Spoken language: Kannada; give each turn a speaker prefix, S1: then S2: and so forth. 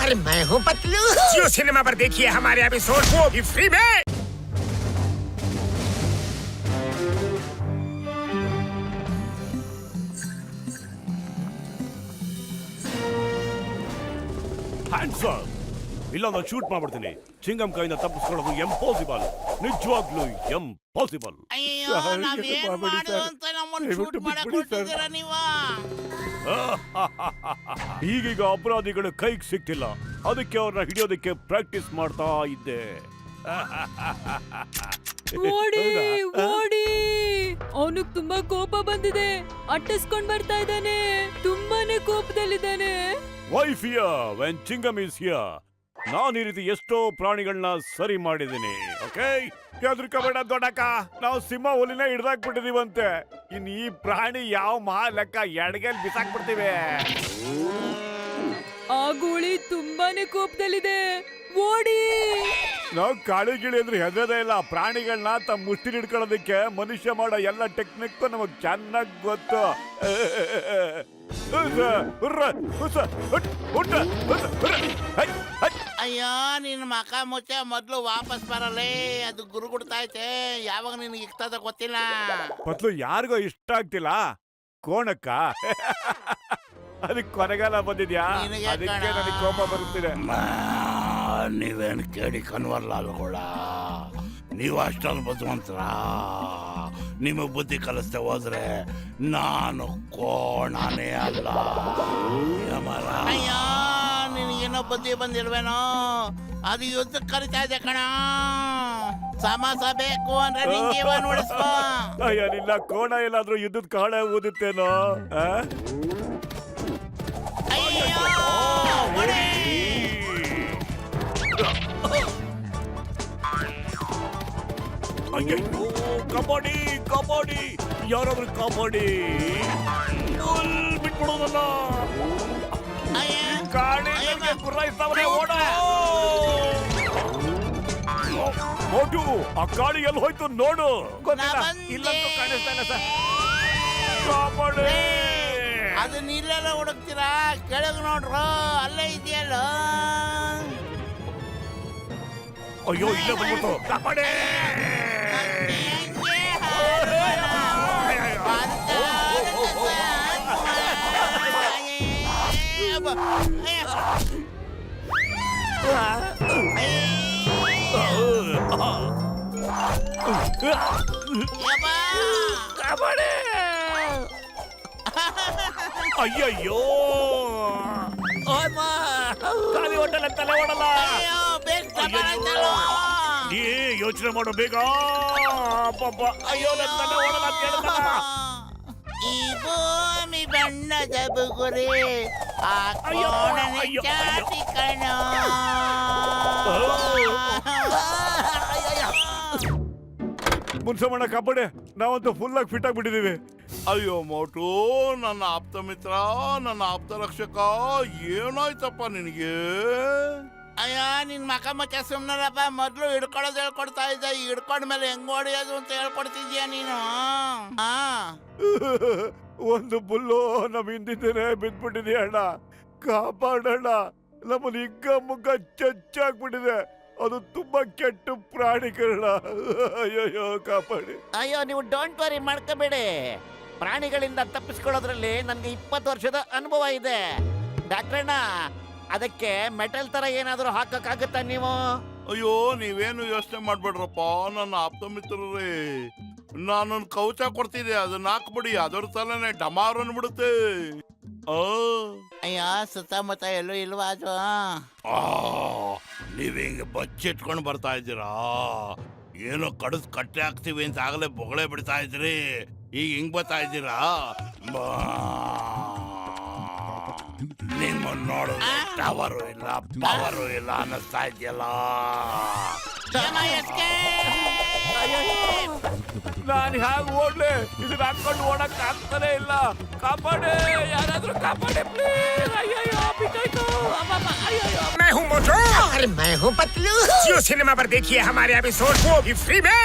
S1: अरे मैं हूँ पतलू।
S2: जियो सिनेमा पर देखिए हमारे एपिसोड वो भी फ्री में।
S3: ಹ್ಯಾಂಡ್ಸಮ್ ಇಲ್ಲ ನಾನು ಶೂಟ್ ಮಾಡ್ಬಿಡ್ತೀನಿ. ಚಿಂಗಂ ಕೈಯಿಂದ ತಪ್ಪಿಸ್ಕೊಳ್ಳೋದು ಎಂಪಾಸಿಬಲ್, ನಿಜವಾಗ್ಲೂ ಎಂಪಾಸಿಬಲ್. ಈಗೀಗ ಅಪರಾಧಿಗಳು ಕೈಗೆ ಸಿಕ್ತಿಲ್ಲ, ಅದಕ್ಕೆ ಅವ್ರನ್ನ ಹಿಡಿಯೋದಕ್ಕೆ ಪ್ರಾಕ್ಟೀಸ್ ಮಾಡ್ತಾ ಇದ್ದೆ.
S4: ಅವನಿಗೆ ತುಂಬಾ ಕೋಪ ಬಂದಿದೆ, ಅಟ್ಟಿಸ್ಕೊಂಡ್ ಬರ್ತಾ ಇದ್ದಾನೆ, ತುಂಬಾನೇ ಕೋಪದಲ್ಲಿದ್ದಾನೆ.
S3: Wife here when Singham is here. ನಾನು ಈ ರೀತಿ ಎಷ್ಟೋ ಪ್ರಾಣಿಗಳನ್ನ ಸರಿ ಮಾಡಿದ್ದೀನಿ. ಓಕೆ, ಹೆದರ್ಕೋಬೇಡ ದೊಡ್ಡಕ್ಕ, ನಾವು ಸಿಂಹ ಹುಲಿನ ಹಿಡ್ದಾಕ್ಬಿಟ್ಟಿದೀವಂತೆ. ಇನ್ ಈ ಪ್ರಾಣಿ ಯಾವ ಲೆಕ್ಕ ಎಡಗಲ್ ಬಿಸಾಕ್ಬಿಡ್ತೀವಿ.
S4: ಆ ಗೂಳಿ ತುಂಬಾನೇ ಕೋಪದಲ್ಲಿದೆ, ಓಡಿ.
S3: ನಾವು ಕಾಳಿ ಗಿಳಿ ಅಂದ್ರೆ ಹೆದರದೇ ಇಲ್ಲ. ಪ್ರಾಣಿಗಳನ್ನ ತಮ್ಮ ಮುಷ್ಟಿಲಿ ಹಿಡ್ಕೊಳ್ಳೋದಕ್ಕೆ ಮನುಷ್ಯ ಮಾಡೋ ಎಲ್ಲ ಟೆಕ್ನಿಕ್ ನಮಗ್ ಚೆನ್ನಾಗಿ ಗೊತ್ತು.
S1: ಅಯ್ಯೋ ನಿನ್ ಮಕ ಮುಚ್ಚ, ಮೊದ್ಲು ವಾಪಸ್ ಬರಲೇ, ಅದು ಗುರುಗುಡ್ತೈತೆ. ಯಾವಾಗ ನಿನ್ಗೆ ಇರ್ತದ ಗೊತ್ತಿಲ್ಲ.
S3: ಮೊದ್ಲು ಯಾರಿಗೋ ಇಷ್ಟ ಆಗ್ತಿಲ್ಲ, ಕೋಣಕ್ಕ. ಅದಕ್ಕೆ ಕೊನೆಗಾಲ ಬಂದಿದ್ಯಾ, ಅದಕ್ಕೆ ನನಗೆ ಕೋಪ ಬರುತ್ತಿದೆ.
S5: ನೀವೇನು ಕೇಳಿ ಕನ್ವರ್ಲಾಲ್ಗಳ, ನೀವು ಅಷ್ಟೊಂದು ಬುದ್ಧಿವಂತರ. ನಿಮಗೆ ಬುದ್ಧಿ ಕಲಿಸ್ತೆ ಹೋದ್ರೆ ನಾನು ಕೋಣನೇ ಅಲ್ಲ.
S1: ಅಯ್ಯೋ ನಿನಗೇನೋ ಬುದ್ಧಿ ಬಂದಿಲ್ವೇನೋ, ಅದು ಯುದ್ಧಕ್ಕೆ ಕರಿತಾ ಇದೆ ಕಣ. ಸಮಾಸ ಬೇಕು ಅಂದ್ರೆ ನಿನ್ ಜೀವನ ಉಳಿಸ್ಕೋ.
S3: ಅಯ್ಯ ನಿನ್ನ ಕೋಣ ಎಲ್ಲಾದ್ರೂ ಯುದ್ಧದ ಕಾಳೆ ಊದುತ್ತೇನೋ. ಅಯ್ಯೋ ಕಬಡ್ಡಿ ಕಬಡ್ಡಿ, ಯಾರಾದ್ರೂ ಕಬಡ್ಡಿ ಬಿಟ್ಬಿಡೋದಲ್ಲ. ಗಾಡಿ ಗುರ್ರಾಯಿಸ್ತಾವನೆ, ಓಡ. ಮೋಟು, ಆ ಗಾಡಿ ಎಲ್ಲಿ ಹೋಯ್ತು ನೋಡು. ಗೊತ್ತಿಲ್ಲ, ಇಲ್ಲಂತೂ ಕಾಣಿಸ್ತಾನೆ ಸರ್. ಕಬಡ್ಡಿ
S1: ಅದು ನೀರೆಲ್ಲ ಹುಡುಕ್ತೀರಾ, ಕೆಳಗೆ ನೋಡ್ರು, ಅಲ್ಲೇ ಇದೆಯಲ್ಲ.
S3: ಅಯ್ಯೋ ಇಲ್ಲೇ ಬಂದ್ಬಿಡ್ತು. ಕಬಡ್ಡಿ ಅಯ್ಯಯ್ಯೋ, ಖಾಲಿ ಹೋಟೆಲ್ ಅಂತಲೇ ಓಡಲ್ಲ. ಏ ಯೋಚನೆ ಮಾಡೋ ಬೇಗ. ಪಾಪ ಅಯ್ಯೋ ನಂತಲೇ ಓಡಲ್ಲ ಅಂತ ಹೇಳ್ತಾನ.
S1: ಈ ಭೂಮಿ ಬಣ್ಣದ ಬುಗುರಿ, ಆ ಕೋಣನ ಚಾಟಿ ಕಣ.
S3: ಮುನ್ಸಮಣ್ಣ ಕಬಡ್ಡಿ, ನಾವಂತೂ ಫುಲ್ ಆಗಿ ಫಿಟ್ ಆಗಿಬಿಟ್ಟಿದೀವಿ.
S5: ಅಯ್ಯೋ ಮೋಟು, ನನ್ನ ಆಪ್ತ ಮಿತ್ರ, ನನ್ನ ಆಪ್ತ ರಕ್ಷಕ, ಏನಾಯ್ತಪ್ಪ ನಿನಗೆ?
S1: ಅಯ್ಯೋ ನಿನ್ ಮಕ ಮಚ್ಚ ಸುಮ್ನರಪ್ಪ. ಮೊದ್ಲು ಹಿಡ್ಕೊಳ್ಳೋದು ಹೇಳ್ಕೊಡ್ತಾ ಇದ್ದೆ, ಹಿಡ್ಕೊಂಡ್ಮೇಲೆ ಹೆಂಗ್ ಹೊಡಿಯೋದು ಅಂತ ಹೇಳ್ಕೊಡ್ತಿದ್ಯಾ ನೀನು.
S3: ಒಂದು ಬುಲ್ಲು ನಮ್ ಹಿಂದಿದ್ದೇನೆ ಬಿದ್ದ್ಬಿಟ್ಟಿದೆ ಅಣ್ಣ, ಕಾಪಾಡೋಣ. ನಮ್ಮಲ್ಲಿ ಹಿಗ್ಗ ಮುಗ್ಗ ಚಚ್ಚಾಗ್ಬಿಟ್ಟಿದೆ. ಅದು ತುಂಬಾ ಕೆಟ್ಟ ಪ್ರಾಣಿ ಕಣ. ಅಯ್ಯೋ ಕಾಪಾಡಿ.
S6: ಅಯ್ಯೋ ನೀವು ಡೋಂಟ್ ವರಿ ಮಾಡ್ಕೋಬೇಡಿ. ಪ್ರಾಣಿಗಳಿಂದ ತಪ್ಪಿಸ್ಕೊಳ್ಳೋದ್ರಲ್ಲಿ ನನ್ಗೆ 20 ವರ್ಷದ ಅನುಭವ ಇದೆ ಡಾಕ್ಟ್ರಣ್ಣ. ಅದಕ್ಕೆ ಮೆಟಲ್ ತರ ಏನಾದ್ರೂ ಹಾಕಕ್ಕಾಗತ್ತಾ ನೀವು?
S5: ಅಯ್ಯೋ ನೀವೇನು ಯೋಚನೆ ಮಾಡ್ಬೇಡ್ರಪ್ಪ ನನ್ನ ಆಪ್ತ ಮಿತ್ರರೇ. ನಾನೊಂದು ಕವಚ ಕೊಡ್ತಿದ್ದೆ, ಅದನ್ನ ಹಾಕ್ಬಿಡಿ, ಅದರ ತಲೆನೆ ಡಮಾರ್ ಅನ್ಬಿಡುತ್ತೆ.
S1: ಅಯ್ಯೋ ಸುತ್ತಮುತ್ತ ಎಲ್ಲೂ ಇಲ್ವಾ ಅದು?
S5: ನೀವ್ ಹಿಂಗೆ ಬಚ್ಚಿಟ್ಕೊಂಡು ಬರ್ತಾ ಇದ್ದೀರಾ. ಏನೋ ಕಡಸ್ ಕಟ್ಟೆ ಹಾಕ್ತಿವಿ ಅಂತ ಆಗಲೇ ಬೊಗಳೆ ಬಿಡ್ತಾ ಇದ್ರಿ, ಈಗ ಹಿಂಗ್ ಬರ್ತಾ ಇದ್ದೀರಾ. ನಿಮ್ಮ ನೋಡಿದ್ರೆ ಟವರು ಇಲ್ಲ ಪವರು ಇಲ್ಲ ಅನ್ನಿಸ್ತಾ ಇದೆಯಲ್ಲ.
S3: ನಾನು ಹೇಗೆ ಓಡ್ಲಿ? ಇದನ್ನ ಹಾಕೊಂಡು ಓಡಕ್ ಆಗ್ತಾನೆ ಇಲ್ಲ. ಕಾಪಾಡಿ, ಯಾರಾದ್ರೂ ಕಾಪಾಡಿ ಪ್ಲೀಸ್. ಅಯ್ಯಯ್ಯೋ ಬಿದ್ದೋಯ್ತು.
S2: मैं हूँ मोटू।
S1: अरे मैं हूँ पतलू।
S2: जियो सिनेमा पर देखिए हमारे एपिसोड वो भी फ्री में।